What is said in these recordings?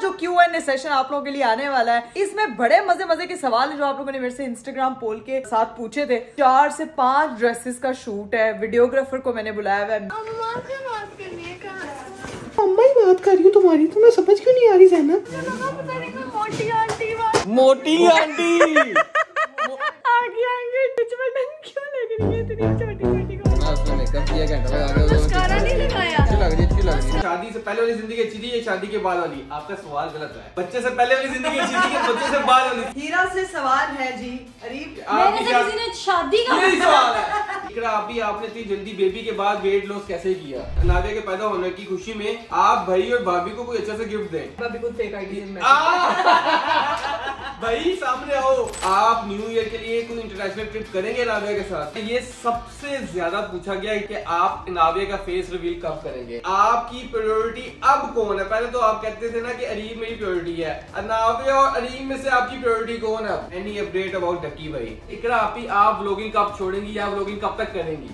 जो Q&A session आप लोगों के लिए आने वाला है, इसमें बड़े मजे मजे के सवाल है जो आप लोगों ने मेरे से इंस्टाग्राम पोल के साथ पूछे थे। 4 से 5 ड्रेसेस का शूट है, वीडियोग्राफर को मैंने बुलाया हुआ है। अम्मा ही बात कर रही हूँ तुम्हारी, तुम्हें समझ क्यों नहीं आ रही ज़ैनब? मोटी आंटी आगे आएंगे क्यों लग रही है तेरी छोटी छोटी को? मेकअप किया, घंटा लगा के मस्कारा नहीं लगाया। अच्छी लग रही है। शादी से पहले वाली जिंदगी अच्छी थी या शादी के बाद वाली? आपका सवाल गलत है। बच्चे से पहले वाली जिंदगी अच्छी थी या बच्चे से बाद वाली? हीरा से सवाल है जी। अरीब किसी ने शादी का यही सवाल है। इकरा अभी आपने इतनी जल्दी बेबी के बाद वेट लॉस कैसे किया? नादिया के पैदा होने की खुशी में आप भाई और भाभी को कोई अच्छा सा गिफ्ट दें। भाभी को फेक आईडी में भाई सामने आओ। आप न्यू ईयर के लिए कोई इंटरनेशनल ट्रिप करेंगे नाविया के साथ? ये सबसे ज्यादा पूछा गया है कि आप नाविया का फेस रिवील कब करेंगे? आपकी प्रायोरिटी अब कौन है? पहले तो आप कहते थे ना कि अरीब मेरी प्रायोरिटी है। नाविया और अरीब में से आपकी प्रायोरिटी कौन है? एनी अपडेट अबाउट डकी भाई? इकरा आप व्लॉगिंग कब छोड़ेंगी या व्लॉगिंग कब तक करेंगी?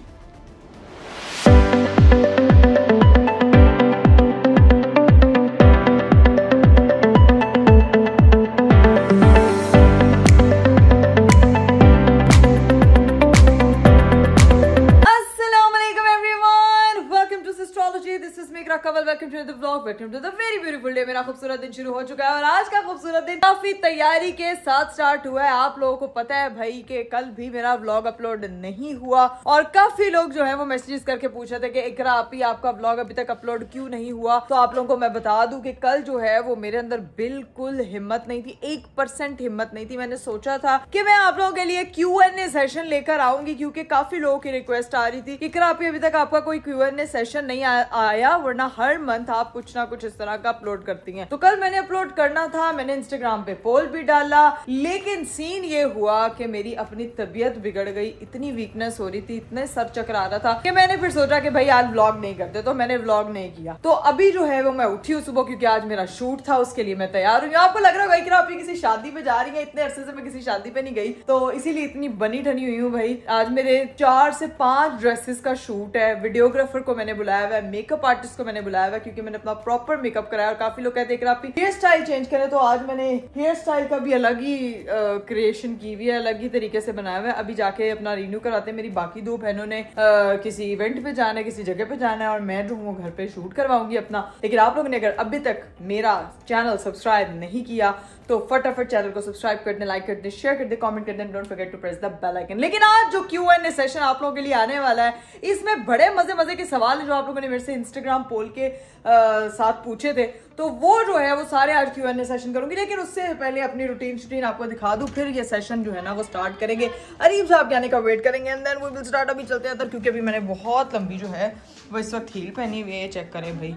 मेरा खूबसूरत दिन शुरू हो चुका है और आज का खूबसूरत दिन काफी तैयारी के साथ स्टार्ट हुआ है। आप लोगों को पता है भाई कि कल भी मेरा व्लॉग अपलोड नहीं हुआ और काफी लोग जो है वो मैसेजेस करके पूछे थे कि इकरा आपी आपका व्लॉग अभी तक अपलोड क्यों नहीं हुआ। तो आप लोगों को मैं बता दूं कि कल जो है वो मेरे अंदर बिल्कुल हिम्मत नहीं थी, 1% हिम्मत नहीं थी। मैंने सोचा था कि मैं आप लोगों के लिए Q&A सेशन लेकर आऊंगी क्योंकि काफी लोगों की रिक्वेस्ट आ रही थी कि इकरा आपी अभी तक आपका कोई Q&A सेशन नहीं आया, वरना हर मंथ आप कुछ ना कुछ इस तरह का अपलोड करती हैं। तो कल मैंने अपलोड करना था, मैंने इंस्टाग्राम पे पोल भी डाला, लेकिन सीन ये हुआ कि मेरी अपनी तबीयत बिगड़ गई। इतनी वीकनेस हो रही थी, इतने सर चक्कर आ रहा था कि मैंने फिर सोचा कि भाई आज व्लॉग नहीं करते, तो मैंने व्लॉग नहीं किया। तो अभी जो है वो मैं उठी हूँ सुबह क्योंकि आज मेरा शूट था, उसके लिए मैं तैयार हूँ। आपको लग रहा होगा कि आप किसी शादी पे जा रही है, इतने अरसे से मैं किसी शादी पे नहीं गई तो इसीलिए इतनी बनी ठनी हुई हूँ। भाई आज मेरे 4 से 5 ड्रेसेस का शूट है, वीडियोग्राफर को मैंने बुलाया हुआ है, मेकअप आर्टिस्ट को मैंने बुलाया हुआ है क्योंकि मैंने अपना प्रॉपर मेकअप कराया और काफी लोग कहते हैं कि हेयर स्टाइल चेंज करें, तो आज मैंने हेयर स्टाइल का भी अलग ही क्रिएशन की हुई है, अलग ही तरीके से बनाया हुआ है। अभी जाके अपना रिन्यू कराते हैं। मेरी बाकी 2 बहनों ने किसी इवेंट पे जाना है, किसी जगह पे जाना है और मैं जो हूँ घर पे शूट करवाऊंगी अपना। लेकिन आप लोगों ने अगर अभी तक मेरा चैनल सब्सक्राइब नहीं किया तो फटाफट चैनल को सब्सक्राइब कर दें, लाइक कर दें, शेयर कर दें, कमेंट कर दें, don't forget to press the bell icon. लेकिन आज जो Q&A सेशन आप लोगों के लिए आने वाला है, इसमें बड़े मजे मजे के सवाल है जो आप लोगों ने मेरे से इंस्टाग्राम पोल के साथ पूछे थे, तो वो जो है वो सारे आज Q&A सेशन करूंगी। लेकिन उससे पहले अपनी रूटीन आपको दिखा दूं, फिर ये सेशन जो है ना वो स्टार्ट करेंगे। अरीब साहब के आने का वेट करेंगे and then we will start. अभी चलते हैं अंदर क्योंकि अभी मैंने बहुत लंबी जो है वो इस वक्त हील पहनी हुई है। चेक करें भाई,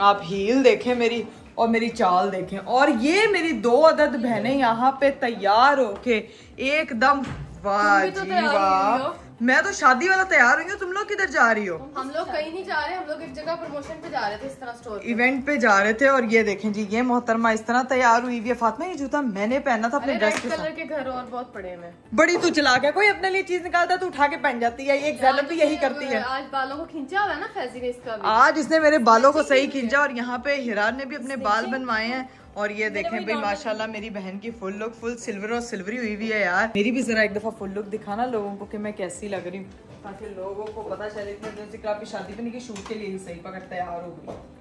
आप हील देखें मेरी और मेरी चाल देखें। और ये मेरी 2 अदद बहनें यहाँ पे तैयार होके एकदम वाह जी वाह। मैं तो शादी वाला तैयार हुई हूँ, तुम लोग किधर जा रही हो? हम लोग कहीं नहीं जा रहे, हम लोग एक जगह प्रमोशन पे जा रहे थे, इस तरह स्टोर इवेंट पे जा रहे थे। और ये देखें जी, ये मोहतरमा इस तरह तैयार हुई है। फातिमा ये जूता मैंने पहना था अपने ड्रेस के कलर के घर और बहुत पड़े हैं। बड़ी तू चला गया, कोई अपने लिए चीज निकालता है तो उठा के पहन जाती है। एक ज़ैनब भी यही करती है। आज बालों को खींचा हुआ है ना फैजी ने इसका। आज इसने मेरे बालों को सही खींचा और यहाँ पे हिरान ने भी अपने बाल बनवाए हैं। और ये देखें भाई माशाल्लाह मेरी बहन की फुल लुक फुल सिल्वर और सिल्वरी हुई हुई है। यार मेरी भी जरा एक दफा फुल लुक दिखाना लोगों को कि मैं कैसी लग रही हूँ, ताकि लोगों को पता चले। इतने दिन से आपकी शादी पे नहीं की, शूट के लिए ही सही पकड़ तैयार हो गई।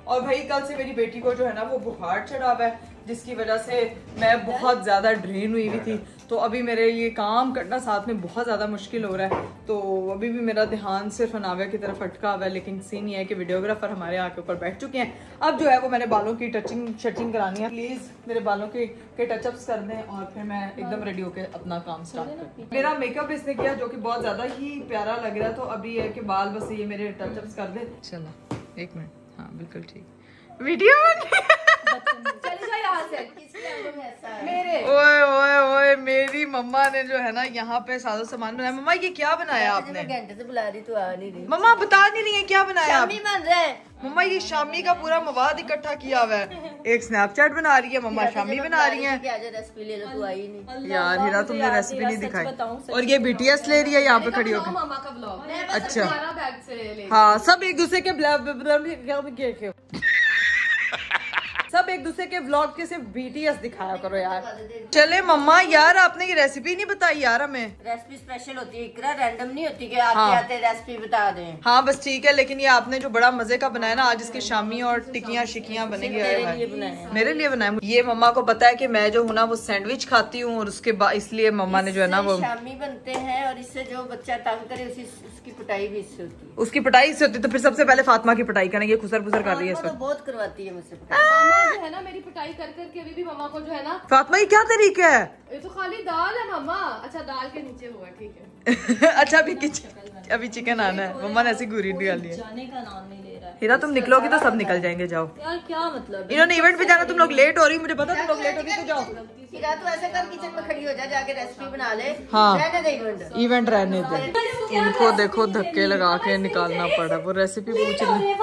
और भाई कल से मेरी बेटी को जो है ना वो बुखार चढ़ा हुआ है, जिसकी वजह से मैं बहुत ज़्यादा ड्रेन हुई हुई थी। तो अभी मेरे लिए काम करना साथ में बहुत ज़्यादा मुश्किल हो रहा है। तो अभी भी मेरा ध्यान सिर्फ नाविया की तरफ अटका हुआ है। लेकिन सीन ये है कि वीडियोग्राफर हमारे आके ऊपर बैठ चुके हैं। अब जो है वो मैंने बालों की टचिंग शचिंग करानी है। प्लीज़ मेरे बालों के टचअप्स कर दें और फिर मैं एकदम रेडी होकर अपना काम स्टार्ट करती हूँ। मेरा मेकअप इसने किया जो कि बहुत ज़्यादा ही प्यारा लग रहा है। तो अभी ये है कि बाल बस ये मेरे टचअप्स कर दे। चलो 1 मिनट, हाँ बिल्कुल ठीक। वीडियो ओए ओए ओए मेरी मम्मा ने जो है ना यहाँ पे सारा सामान बनाया। मम्मा ये क्या बनाया आपने? घंटे से बुला रही, तू आ नहीं रही। मम्मा बता नहीं रही है क्या बनाया? शामी बन रहा है मम्मा, ये शामी का पूरा मवाद इकट्ठा किया हुआ है। एक स्नैपचैट बना रही है मम्मा, शामी बना रही है। रेसिपी ले लो, तू आई नहीं यार हीरा तुमने रेसिपी नहीं दिखाई। और ये BTS ले रही है यहाँ पे खड़ी होकर। मामा का व्लॉग। अच्छा बैग से ले। हाँ सब एक दूसरे के सब एक दूसरे के व्लॉग के सिर्फ BTS दिखाया करो यार। चले मम्मा यार आपने ये रेसिपी नहीं बताई यार हमें। रेसिपी स्पेशल होती है, इकरा रैंडम नहीं होती कि आते हाँ। आते रेसिपी बता दें। हाँ बस ठीक है, लेकिन ये आपने जो बड़ा मजे का बनाया ना आज, इसके शामी और टिकियां शिकियां बनेंगी। तेरे लिए बनाया। मेरे लिए बनाया। ये मम्मा को पता है कि मैं जो हूँ ना वो सैंडविच खाती हूँ, और उसके बाद इसलिए मम्मा ने जो है ना वो शामी बनते हैं, और इससे जो बच्चा तंग करे उसकी पिटाई भी इससे होती है। उसकी पिटाई से होती है। तो फिर सबसे पहले फातिमा की पिटाई करेंगे, खुसर फुसर कर रही है इस तो वक्त। बहुत करवाती है मुझसे पिटाई। मामा जो है ना मेरी पिटाई कर करके अभी भी मामा को जो है ना, फातिमा ये क्या तरीका है? ये तो खाली दाल है मामा। अच्छा दाल के नीचे हुआ ठीक है। अच्छा अभी चिकन आना है। मम्मा ने ऐसी घूरी निकाली है। जाने का नाम नहीं ले रहा है हीरा तुम निकलोगी तो सब निकल जाएंगे, जाओ। यार, क्या मतलब? इन्होंने इवेंट पे जाना, तुम लोग लेट हो रही, मुझे पता तुम लोग लेट हो रही, तो जाओ। हीरा तू ऐसे कर किचन में खड़ी हो जा, जाके रेसिपी बना ले। हाँ। रहने दे इवेंट। इवेंट रहने दे। इनको देखो धक्के लगा के निकालना पड़ा। वो रेसिपी पूछ रही।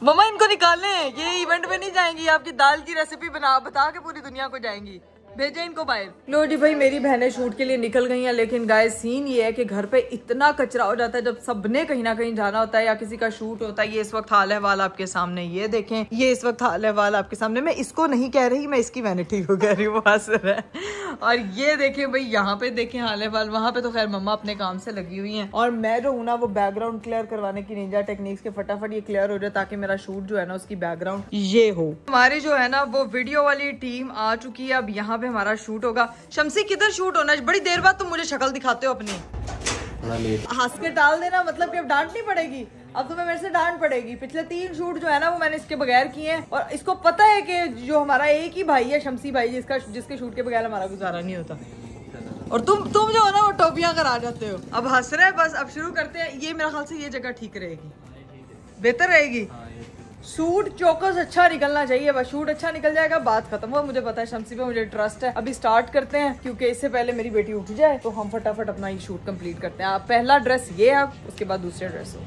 मम्मा इनको निकालने, ये इवेंट में नहीं जाएंगी, आपकी दाल की रेसिपी बता के पूरी दुनिया को जाएंगी। भेजे इनको बाहर। लो जी भाई, मेरी बहनें शूट के लिए निकल गई हैं, लेकिन गाइस सीन ये है कि घर पे इतना कचरा हो जाता है जब सबने कहीं ना कहीं जाना होता है या किसी का शूट होता है। ये इस वक्त हाल अहवाल आपके सामने, ये देखें, ये इस वक्त हाल अहवाल आपके सामने। मैं इसको नहीं कह रही, मैं इसकी वैनिटी को कह रही हूँ, वो हंस रहा है। और ये देखें भाई, यहाँ पे देखें हाल अहवाल। वहाँ पे तो खैर मम्मा अपने काम से लगी हुई है, और मैं जो हूँ ना वो बैकग्राउंड क्लियर करवाने की निंजा टेक्निक्स के फटाफट ये क्लियर हो जाए, ताकि मेरा शूट जो है ना उसकी बैकग्राउंड ये हो। हमारी जो है ना वो वीडियो वाली टीम आ चुकी है। अब यहाँ पे हमारा शूट होगा। शम्सी किधर शूट होना है? बड़ी देर बाद तुम मुझे शक्ल दिखाते हो अपनी। हंस के टाल देना, मतलब कि अब डांट नहीं पड़ेगी। अब तुम्हें मेरे से डांट पड़ेगी। पिछले 3 शूट जो है ना वो मैंने इसके बगैर किए हैं, और इसको पता है कि जो हमारा एक ही भाई है शम्सी भाई, जिसके शूट के बगैर हमारा गुजारा नहीं होता। और तुम जो है ना वो टोपियां कर आ जाते हो। अब हंस रहे, बस अब शुरू करते हैं। ये मेरे ख्याल से ये जगह ठीक रहेगी, बेहतर रहेगी। शूट चौकस अच्छा निकलना चाहिए, बस शूट अच्छा निकल जाएगा, बात खत्म हुआ। मुझे पता है शम्सी पे मुझे ट्रस्ट है। अभी स्टार्ट करते हैं, क्योंकि इससे पहले मेरी बेटी उठ जाए तो हम फटाफट अपना ये शूट कंप्लीट करते हैं। पहला ड्रेस ये है, उसके बाद दूसरा ड्रेस हो।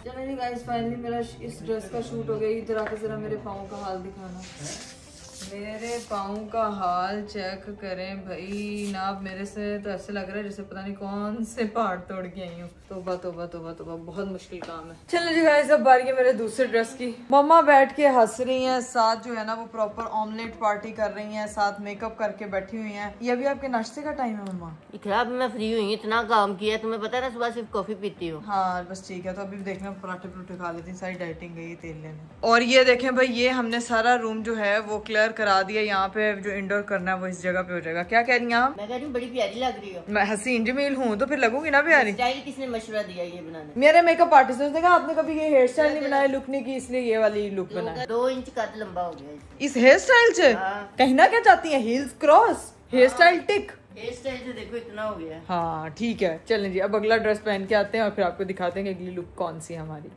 चलिए गाइस, फाइनली मेरा इस ड्रेस का शूट हो गया। इधर आके जरा मेरे पाँव का हाल दिखाना। मेरे पाँव का हाल चेक करें भाई ना। अब मेरे से तो ऐसे लग रहा है जैसे पता नहीं कौन से पहाड़ तोड़ के आई हूँ। तोबा तोबा तोबा तोबा, बहुत मुश्किल काम है। चलो जी गाइस, अब बारी है मेरे दूसरे ड्रेस की। मम्मा बैठ के हंस रही हैं, साथ जो है ना वो प्रॉपर ऑमलेट पार्टी कर रही हैं, साथ मेकअप करके बैठी हुई हैं। ये अभी आपके नाश्ते का टाइम है मम्मा? इकरा, मैं फ्री हुई, इतना काम किया, तुम्हें पता है ना, सुबह सिर्फ कॉफी पीती हूँ। हाँ बस ठीक है, तो अभी देखना पराठे पराठे खा लेती, सारी डाइटिंग गई तेल लेने। और ये देखें भाई, ये हमने सारा रूम जो है वो क्लियर करा दिया। यहाँ पे जो इंडोर करना है वो इस जगह पे हो जाएगा। क्या कह रही हैं आप? मैं कह रही हूँ बड़ी प्यारी लग रही हो। मैं हसीन जमील हूँ तो फिर लगूंगी ना प्यारी। स्टाइल किसने मशवरा दिया ये बनाने? मेरे मेकअप आर्टिस्ट ने कहा आपने कभी ये हेयर स्टाइल नहीं बनाया लुक नहीं की, इसलिए ये वाली लुक बनाया। 2 इंच कद लंबा हो गया इस हेयर स्टाइल से। हाँ। कहना क्या चाहती हैं? हील्स क्रॉस, हेयर स्टाइल टिक। हेयर स्टाइल से देखो इतना हो गया। हाँ ठीक है, चलें जी, अब अगला ड्रेस पहन के आते हैं और फिर आपको दिखाते हैं कि अगली लुक कौन सी है हमारी।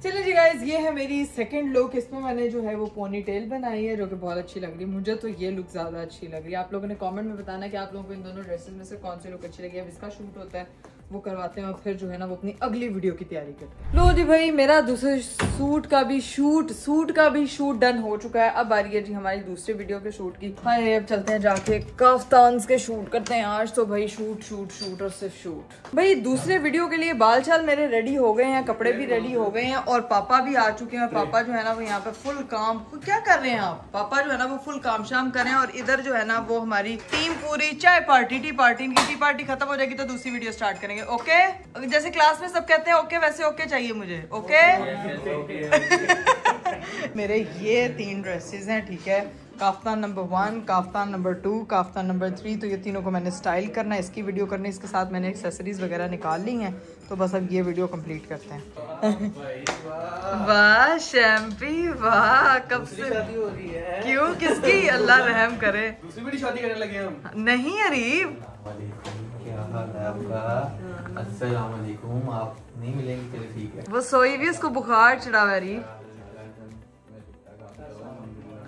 चलिए जी गाइज, ये है मेरी सेकंड लुक। इसमें मैंने जो है वो पोनी टेल बनाई है, जो कि बहुत अच्छी लग रही है। मुझे तो ये लुक ज्यादा अच्छी लग रही है। आप लोगों ने कमेंट में बताना कि आप लोगों को इन दोनों ड्रेसेस में से कौन सी लुक अच्छी लगी है। अब इसका शूट होता है, वो करवाते हैं और फिर जो है ना वो अपनी अगली वीडियो की तैयारी करते हैं। लो जी भाई, मेरा दूसरे सूट का भी शूट डन हो चुका है। अब आ रही है जी हमारी दूसरी वीडियो के शूट की। हाय, अब चलते हैं जाके कफ्तान्स के शूट करते हैं। आज तो भाई शूट और सिर्फ शूट। भाई दूसरे वीडियो के लिए बाल चाल मेरे रेडी हो गए हैं, कपड़े भी रेडी हो गए हैं, और पापा भी आ चुके हैं। पापा जो है ना वो यहाँ पे फुल काम, क्या कर रहे हैं आप? पापा जो है ना वो फुल काम शाम कर रहे हैं, और इधर जो है ना वो हमारी टीम पूरी चाय पार्टी, टी पार्टी। इनकी टी पार्टी खत्म हो जाएगी तो दूसरी वीडियो स्टार्ट करेंगे। ओके, जैसे क्लास में सब कहते हैं ओके, वैसे ओके चाहिए मुझे। ओके मेरे ये 3 ड्रेसेस हैं, ठीक है। Kaftan number 1, kaftan number 2, kaftan number 3। तो ये तीनों को मैंने स्टाइल करना है, इसकी वीडियो करनी है। इसके साथ मैंने एक्सेसरीज वगैरह निकाल ली हैं, तो बस अब ये वीडियो कंप्लीट करते हैं। वाह शैम्पी, वाह, कब से शादी हो रही है? क्यों, किसकी? अल्लाह रहम करे। दूसरी बड़ी शादी करने लगे हम। नहीं अरीब, क्या हाल है आपका? अस्सलाम वालेकुम। आप नहीं मिलेंगे, चलिए ठीक है। वो सोई भी, उसको बुखार चढ़ा हुआ है अरीब।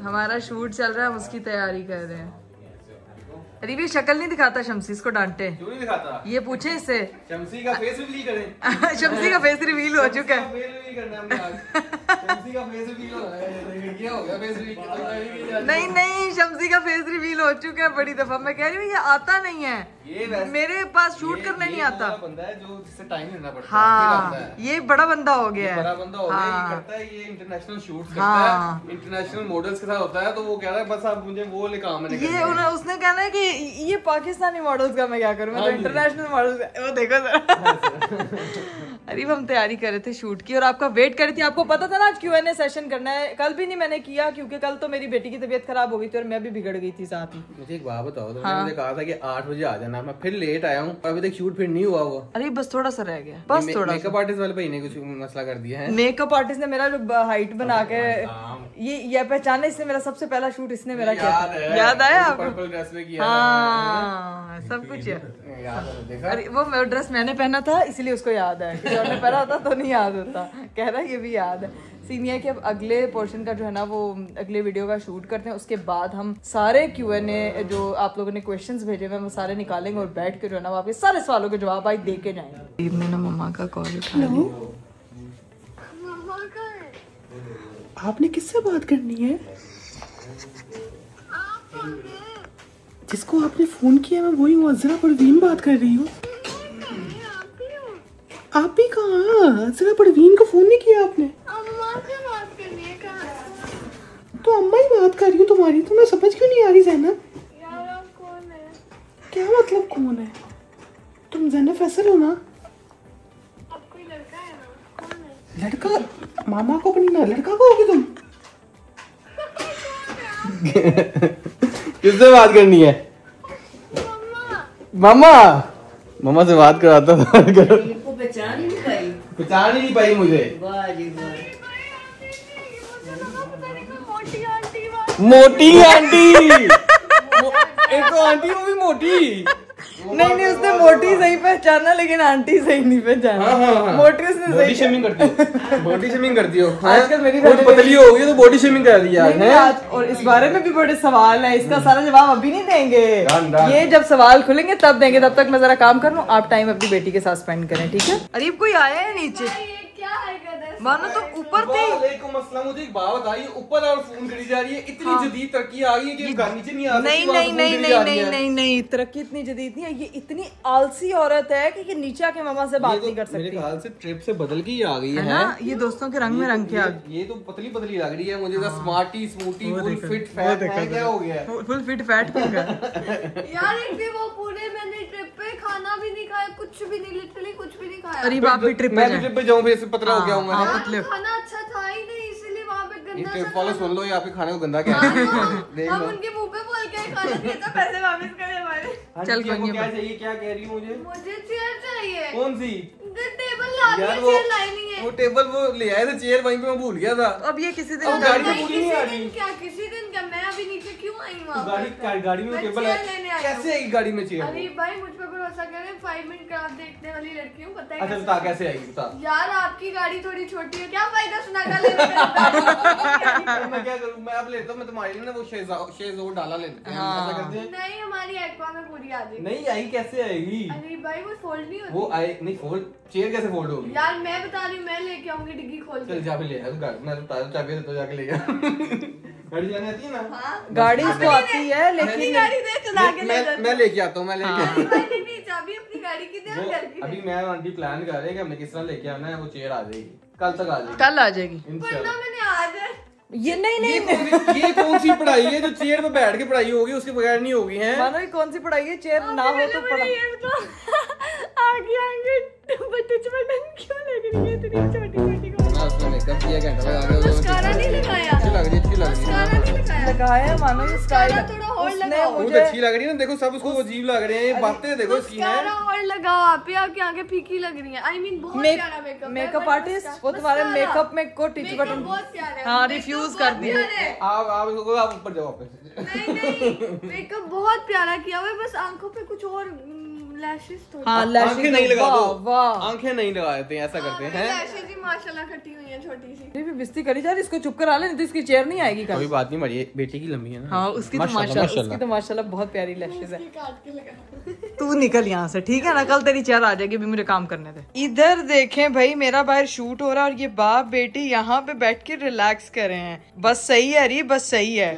हमारा शूट चल रहा है, हम उसकी तैयारी कर रहे हैं। अरे भी शक्ल नहीं दिखाता शम्सी, इसको डांटे। क्यों नहीं दिखाता? ये पूछे इससे। शम्सी का फेस रिवील करें। शम्सी का फेस रिवील हो चुका है। फेस रिवील करना है हमने आज। शम्सी का फेस रिवील हो रहा है, ये हो गया फेस रिवील। नहीं शम्सी का फेस रिवील हो चुका है बड़ी दफा। मैं कह रही हूँ ये आता नहीं है, ये मेरे पास शूट करने नहीं आता। बंदा है जो जिससे टाइम लेना पड़ता है। हाँ ये बड़ा बंदा हो गया है, बड़ा बंदा हो गया। ये करता है, ये इंटरनेशनल शूट्स करता है, इंटरनेशनल मॉडल्स के साथ होता है। तो वो कह रहा है बस आप मुझे वो वाले काम है। ये उसने कहना है कि ये पाकिस्तानी मॉडल्स का मैं क्या करूँ, मैं तो इंटरनेशनल मॉडल्स। वो देखो जरा अरे हम तैयारी कर रहे थे शूट की और आपका वेट कर रही थी। आपको पता था ना आज Q&A सेशन करना है। कल भी नहीं मैंने किया क्योंकि कल तो मेरी बेटी की तबीयत खराब हो गई थी और मैं भी बिगड़ गई थी साथ ही। मुझे एक बात बताओ, तो मैंने कहा था कि 8 बजे आ जाना, मैं फिर लेट आया हूँ, अभी तक शूट फिर नहीं हुआ वो। अरे बस थोड़ा सा रह गया, बस थोड़ा। मेकअप आर्टिस्ट वाले भाई ने कुछ मसला कर दिया है। मेकअप आर्टिस्ट ने मेरा जो हाइट बना के ये पहचाना, इसने मेरा सबसे पहला शूट इसने मेरा किया। याद आया आपको? पर्पल ड्रेस में किया। हाँ सब कुछ है। अरे वो ड्रेस मैंने पहना था इसलिए उसको याद है, किसी और ने पहना होता तो नहीं याद होता। कह रहा है ये भी याद है। सीन ये है कि अब अगले पोर्शन का जो है ना वो अगले वीडियो का शूट करते हैं, उसके बाद हम सारे Q&A जो आप लोगों ने क्वेश्चंस भेजे हुए वो सारे निकालेंगे और बैठ के जो है ना वो आपके सारे सवालों के जवाब आज दे के जाएंगे। ने ना मम्मा का कॉल उठा लिया। आपने किससे बात करनी है? जिसको आपने फोन किया मैं वही मुअज्जरा परवीन बात कर रही हूँ। आप भी कहाँ? जरा परवीन को फोन नहीं किया आपने? अम्मा से बात करनी है। कहाँ? तो अम्मा ही बात कर रही हूँ तुम्हारी, तुम्हें समझ क्यों नहीं आ रही ज़ैनब? यार आप कौन है? क्या मतलब कौन है? तुम ज़ैनब फैसल हो ना? अब कोई लड़का है ना? कौन है? लड़का? मामा को अपनी ना लड़का को होगी तुम? किससे बात करनी है? मामा मामा से बात कराता था। इनको पहचान ही नहीं पाई। पहचान ही नहीं पाई मुझे। वाह जी वाह। मोटी आंटी एक तो आंटी वो भी मोटी। नहीं उसने मोटी सही पहचाना लेकिन आंटी सही नहीं पहचाना। मोटी उसने बॉडी शेमिंग करती हो, बॉडी शेमिंग करती हो। आजकल मेरी बहुत पतली हो गई तो बॉडी शेमिंग कर दिया है। और इस बारे में भी बड़े सवाल है, इसका सारा जवाब अभी नहीं देंगे, ये जब सवाल खुलेंगे तब देंगे। तब तक मैं जरा काम कर लूं, आप टाइम अपनी बेटी के साथ स्पेंड करें, ठीक है? अरे कोई आया है नीचे? क्या हरकत है? मानो तो ऊपर थी। वालेकुम अस्सलाम। मुझे एक बात बताइए, ऊपर और फोन करी जा रही है, इतनी जदीद तरक्की आ गई है कि नीचे नहीं आ सकती। नहीं तरक्की इतनी जदीद नहीं है, ये इतनी आलसी औरत है कि नीचे आके मामा से बात नहीं कर सकती। मेरे ख्याल से ट्रिप से बदल के ही आ गई है ना, ये दोस्तों के रंग में रंग के आ गई। ये तो पतली पतली लग रही है मुझे, स्मार्टी स्मूटी फुल फिट फैट है। क्या हो गया? फुल फिट फैट हो गया। यार एक भी वो पूरे मैंने ट्रिप पे खाना भी नहीं खाया, कुछ भी नहीं, लिटरली कुछ भी नहीं खाया। अरे बाप भी ट्रिप पे जाऊं फिर पतला हो गया हूं मैं। खाना अच्छा था ही नहीं, इसीलिए वहाँ पे गंदा फॉलो सुन लो, ये आपके खाने को गंदा क्या है। हम उनके मुंह पे बोल के खाना दिया था, पैसे वापस करे हमारे। चल क्या चाहिए? क्या कह रही हूँ? मुझे चेयर चाहिए। कौन सी? टेबल ला दिया, चेयर लाई नहीं है। वो टेबल वो ले आए थे, चेयर वहीं पे मैं भूल गया था। अब ये किसी दिन गाड़ी में पूरी नहीं आ रही। क्या किसी दिन क्या? मैं अभी नीचे क्यों आई हूँ? गाड़ी में टेबल है, कैसे आएगी गाड़ी में चेयर? अरे भाई मुझ पे भरोसा करें, 5 मिनट क्राफ्ट देखने वाली लड़की हूँ, पता है? अच्छा बता कैसे आएगी, बता यार आपकी गाड़ी थोड़ी छोटी है, क्या फायदा सुनागा लेने का? मैं क्या करूं? मैं अब लेता हूं, मैं तुम्हारे लिए ना वो शेज़ डाला लेते हैं। ऐसा करते हैं। नहीं हमारी एक्वा में पूरी आ जाएगी। नहीं आई, कैसे आएगी? अरे भाई वो फोल्ड नहीं होती। वो आए नहीं, फोल्ड चेयर कैसे फोल्ड होगी? यार मैं बता रही हूँ, मैं लेके आऊंगी डिग्गी खोल के। चल जा भी ले आ, मैं तो चाबी दे तो जाके ले आ। गाड़ी जाने आती है ना? हाँ गाड़ी तो आती है लेकिन गाड़ी दे चला के ले जा। मैं लेके आता हूँ, मैं लेके नहीं चाबी अपनी गाड़ी की दे और घर की। अभी मैं आंटी प्लान कर रहे हैं कि हमने किस तरह लेके आना है, वो चेयर आ जाएगी कल तक, आ जाएगी कल आ जाएगी इंशाल्लाह। मैंने आज ये नहीं ये कौन सी पढ़ाई है जो चेयर पे बैठ के पढ़ाई होगी, उसके बगैर नहीं होगी है? मानो ये कौन सी पढ़ाई है? चेयर ना हो तो पढ़ा आगे आगे बटन क्यों लग रही है इतनी छोटी छोटी को? उसने मेकअप किया, घंटा लगा के मस्कारा नहीं लगाया, अच्छी लग रही है, अच्छी लग रही मस्कारा है। नहीं लगाया, लगाया मानो ये स्टाइल थोड़ा और उसने लगाओ। बहुत मुझे अच्छी लग रही है ना, देखो सब उसको अजीब लग रहे हैं, ये बातें देखो इसकी हैं। मस्कारा और लगाओ, आप आपकी आंखें फीकी लग रही हैं। आई मीन बहुत प्यारा मेकअप। मेकअप आर्टिस्ट वो तुम्हारे मेकअप में को टिच बटन बहुत प्यारा है। हाँ रिफ्यूज कर दिया। आप ऊपर जाओ वापस। नहीं मेकअप बहुत प्यारा किया हुआ है, बस आंखों पे कुछ और लैशेस थोड़ी। हाँ आंखें नहीं लगा दो, वाह आंखें नहीं लगाते हैं, ऐसा करते हैं। लैशेस ही माशाल्लाह कटी हुई है छोटी सी। भी बिस्ती करी जा रही, इसको चुप करा ले, नहीं तो इसकी चेयर नहीं आएगी कल। कोई बात नहीं, मरिए बेटे की लंबी है ना। हाँ उसकी तो माशाल्लाह बहुत प्यारी लैशेस है। काट के लगा। तू निकल यहाँ से, ठीक है ना, कल तेरी चेयर आ जाएगी, अभी मुझे काम करने दे। इधर देखें भाई, मेरा बाहर शूट हो रहा है और ये बाप बेटी यहाँ पे बैठ के रिलैक्स कर रहे हैं। बस सही है री, बस सही है।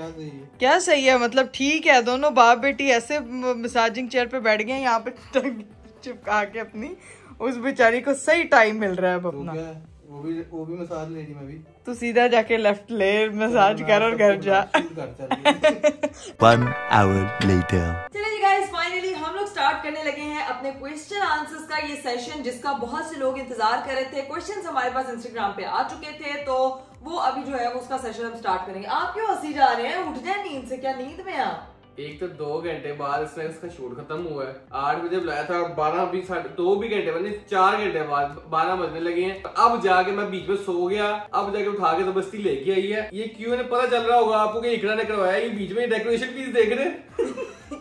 क्या सही है मतलब? ठीक है, दोनों बाप बेटी ऐसे मसाजिंग चेयर पे बैठ गए यहाँ पे चिपका के अपनी। उस बेचारी को सही टाइम मिल रहा है अब अपना। वो भी मसाज ले रही मैं भी। तू सीधा जाके लेफ्ट ले, मसाज कर और घर जा। 1 hour later. चलिए गाइस, फाइनली हम लोग स्टार्ट करने लगे हैं अपने क्वेश्चन आंसर्स का ये सेशन, जिसका बहुत से लोग इंतजार कर रहे थे। क्वेश्चंस हमारे पास इंस्टाग्राम पे आ चुके थे, तो वो अभी जो है उसका सेशन हम स्टार्ट करेंगे। आप क्यों हंसी जा रहे हैं? उठ जाए नींद से, क्या नींद में आप? एक तो 2 घंटे बाद इसका शूट खत्म हुआ है। 8 बजे बुलाया था, 12 भी 2 भी घंटे बने, 4 घंटे बाद 12 बजने लगे हैं। अब जाके मैं बीच में सो गया, अब जाके उठा के जबरदस्ती लेके आई है। ये क्यों ने पता चल रहा होगा आपको कि इकरा ने करवाया। ये बीच में डेकोरेशन पीस देख रहे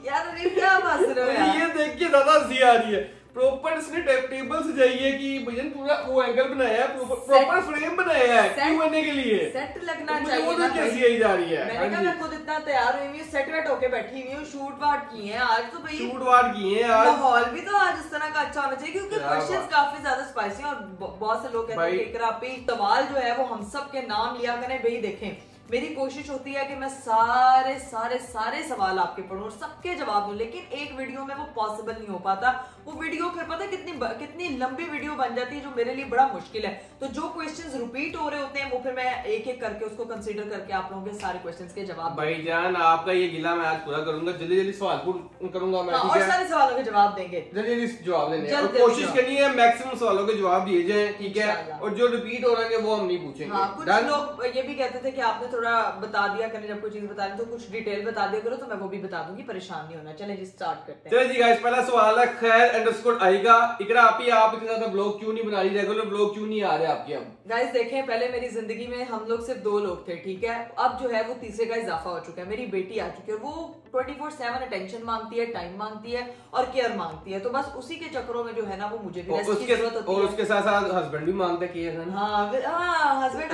यार अरे क्या हंस रहे हो यार? ये देख के ज्यादा हंसी आ रही है। प्रॉपर इसने टेबल सजाई है कि भैया पूरा वो एंगल बनाया है, प्रॉपर फ्रेम बनाया है Q&A के लिए। सेट लगना तो चाहिए वो ना तो कैसी आई जा रही है। मैंने कहा मैं खुद इतना तैयार हुई हूँ, सेट वेट होके बैठी हुई हूँ, शूट वाट किए हैं आज तो भाई, शूट वाट किए हैं आज। माहौल भी तो आज इस तरह का अच्छा होना चाहिए, क्योंकि क्वेश्चंस काफी ज्यादा स्पाइसी हैं और बहुत से लोग कहते हैं कि इकरा पे सवाल जो है वो हम सब के नाम लिया करें। भाई देखें, मेरी कोशिश होती है कि मैं सारे सारे सारे सवाल आपके पढ़ूं और सबके जवाब दूं, लेकिन एक वीडियो में वो पॉसिबल नहीं हो पाता। वो वीडियो फिर पता है कितनी लंबी वीडियो बन जाती है, जो मेरे लिए बड़ा मुश्किल है। तो जो क्वेश्चंस रिपीट हो रहे होते हैं वो फिर मैं एक एक करके उसको कंसीडर करके आप लोगों के सारे क्वेश्चंस के जवाब। भाईजान आपका ये गिला मैं आज पूरा करूंगा, जल्दी जल्दी सवाल करूंगा मैं, और सारे सवालों के जवाब देंगे, जल्दी जल्दी जवाब देंगे और कोशिश करनी है मैक्सिमम सवालों के जवाब दिए जाए, ठीक है। और जो रिपीट हो रहे हैं वो हम नहीं पूछेंगे। कुछ लोग ये भी कहते थे कि आपने थोड़ा बता दिया करें, जब कोई चीज बता रहे तो कुछ डिटेल बता दिया करो, तो मैं वो भी बता दूंगी, परेशान नहीं होना। चले जी स्टार्ट करते हैं। चलिए जी गाइस, पहला सवाल है खैर_आएगा। इकरा आप इतने ज्यादा ब्लॉग क्यों नहीं बना रही, रेगुलर ब्लॉग क्यों नहीं आ रहे आपके? अब गाइस देखें, पहले मेरी जिंदगी में हम लोग सिर्फ 2 लोग थे, ठीक है। अब जो है वो तीसरे का इजाफा हो चुका है, मेरी बेटी आ चुकी है और वो 24/7 अटेंशन मांगती है, टाइम मांगती है और केयर मांगती है। तो बस उसी के चक्करों में जो है ना वो मुझे भी रेस्ट की जरूरत होती है। और उसके साथ साथ हस्बैंड भी मांगता है केयर। हस्बैंड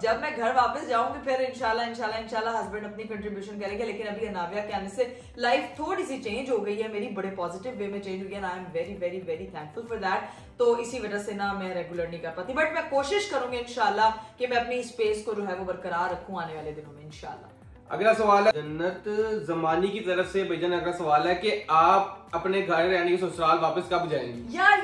जब मैं घर वापस जाऊंगी फिर इंशाल्लाह हस्बैंड अपनी कंट्रीब्यूशन करेंगे। लेकिन अभी अनाविया के आने से लाइफ थोड़ी सी चेंज हो गई है मेरी, बड़े पॉजिटिव वे में चेंज हुई है, I am very very very thankful for that. तो इसी वजह से ना मैं रेगुलर नहीं कर पाती, बट मैं कोशिश करूंगी इंशाल्लाह कि मैं अपनी स्पेस को जो है वो बरकरार रखूं आने वाले दिनों में इंशाल्लाह। अगला सवाल है जन्नत जमानी की तरफ से। भाईजान अगला सवाल है कि आप अपने घर यानी कि ससुराल वापस कब जाएंगी? यार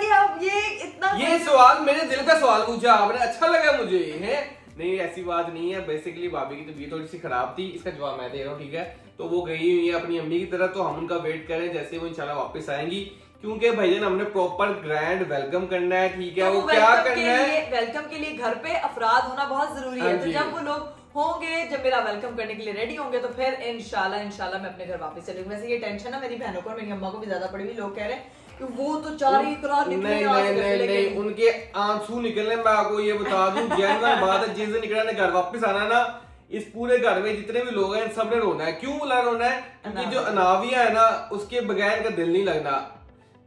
ये सवाल मेरे दिल का सवाल पूछा आपने, अच्छा लगा मुझे है। नहीं ऐसी बात नहीं है, बेसिकली भाभी की तबीयत थोड़ी सी खराब थी, इसका जवाब मैं दे रहा हूँ, ठीक है। तो वो गई हुई है अपनी अम्मी की तरफ, तो हम उनका वेट करें जैसे वो इंशाल्लाह वापस आएंगी, क्योंकि भाईजान हमने प्रॉपर ग्रैंड वेलकम करना है, ठीक है। तो वो क्या करना है, वेलकम के लिए घर पे अफराद होना बहुत जरूरी है। तो जब वो लोग होंगे, जब मेरा वेलकम करने के लिए रेडी होंगे, तो फिर इंशाल्लाह मैं अपने घर वापस चलूंगी। वैसे ये टेंशन है मेरी बहनों को और मेरी अम्मा को भी ज्यादा पड़ी हुई। लोग कह रहे हैं कि वो तो 4 इकरार निकले। नहीं, उनके आंसू निकलने, मैं आपको ये बता दूं जेन्युइन बात है, जिस दिन इकरा ने घर वापस आना ना, इस पूरे घर में जितने भी लोग हैं सबने रोना है। क्यों रोना है? क्योंकि जो अनाविया है ना, उसके बगैर का दिल नहीं लगना।